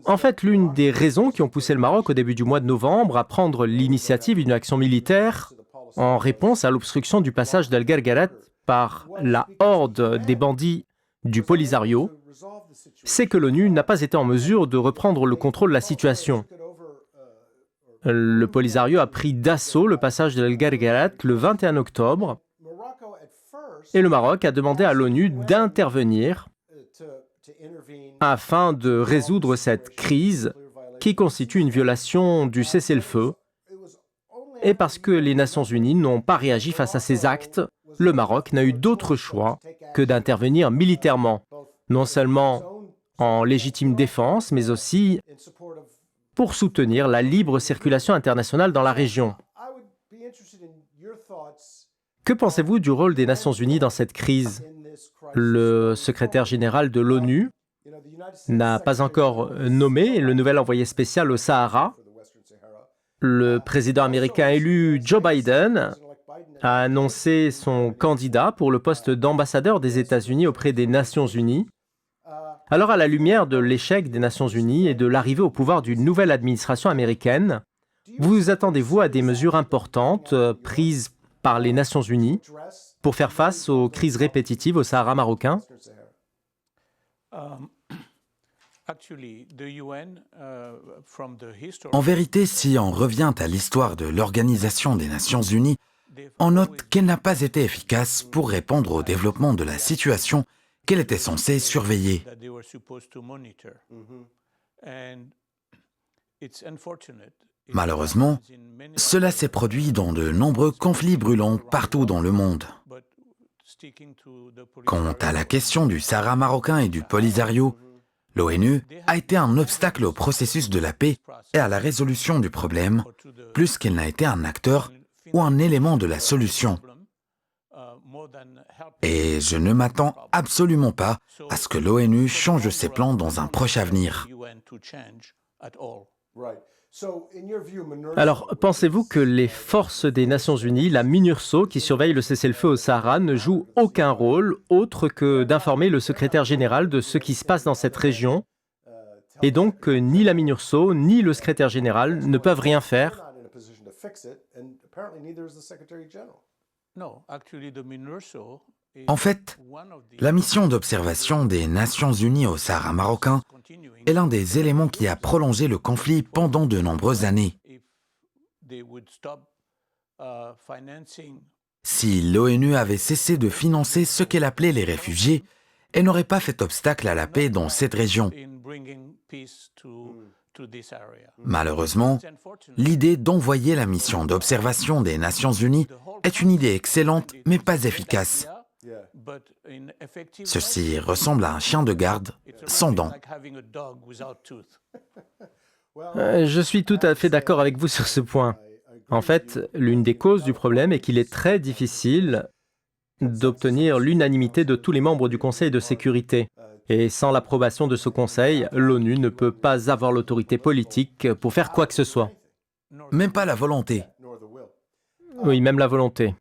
En fait, l'une des raisons qui ont poussé le Maroc au début du mois de novembre à prendre l'initiative d'une action militaire en réponse à l'obstruction du passage d'El Guerguerat par la horde des bandits du Polisario, c'est que l'ONU n'a pas été en mesure de reprendre le contrôle de la situation. Le Polisario a pris d'assaut le passage d'El Guerguerat le 21 octobre et le Maroc a demandé à l'ONU d'intervenir afin de résoudre cette crise qui constitue une violation du cessez-le-feu. Et parce que les Nations Unies n'ont pas réagi face à ces actes, le Maroc n'a eu d'autre choix que d'intervenir militairement, non seulement en légitime défense, mais aussi pour soutenir la libre circulation internationale dans la région. Que pensez-vous du rôle des Nations Unies dans cette crise? Le secrétaire général de l'ONU n'a pas encore nommé le nouvel envoyé spécial au Sahara. Le président américain élu Joe Biden a annoncé son candidat pour le poste d'ambassadeur des États-Unis auprès des Nations Unies. Alors, à la lumière de l'échec des Nations Unies et de l'arrivée au pouvoir d'une nouvelle administration américaine, vous attendez-vous à des mesures importantes prises par les Nations Unies pour faire face aux crises répétitives au Sahara marocain? En vérité, si on revient à l'histoire de l'Organisation des Nations Unies, on note qu'elle n'a pas été efficace pour répondre au développement de la situation qu'elle était censée surveiller. Malheureusement, cela s'est produit dans de nombreux conflits brûlants partout dans le monde. Quant à la question du Sahara marocain et du Polisario, l'ONU a été un obstacle au processus de la paix et à la résolution du problème, plus qu'elle n'a été un acteur ou un élément de la solution. Et je ne m'attends absolument pas à ce que l'ONU change ses plans dans un proche avenir. Alors, pensez-vous que les forces des Nations Unies, la MINURSO, qui surveille le cessez-le-feu au Sahara, ne jouent aucun rôle autre que d'informer le secrétaire général de ce qui se passe dans cette région, et donc que ni la MINURSO ni le secrétaire général ne peuvent rien faire? En fait, la mission d'observation des Nations Unies au Sahara marocain est l'un des éléments qui a prolongé le conflit pendant de nombreuses années. Si l'ONU avait cessé de financer ce qu'elle appelait les réfugiés, elle n'aurait pas fait obstacle à la paix dans cette région. Malheureusement, l'idée d'envoyer la mission d'observation des Nations Unies est une idée excellente, mais pas efficace. Ceci ressemble à un chien de garde sans dents. Je suis tout à fait d'accord avec vous sur ce point. En fait, l'une des causes du problème est qu'il est très difficile d'obtenir l'unanimité de tous les membres du Conseil de sécurité. Et sans l'approbation de ce Conseil, l'ONU ne peut pas avoir l'autorité politique pour faire quoi que ce soit. Même pas la volonté. Oui, même la volonté.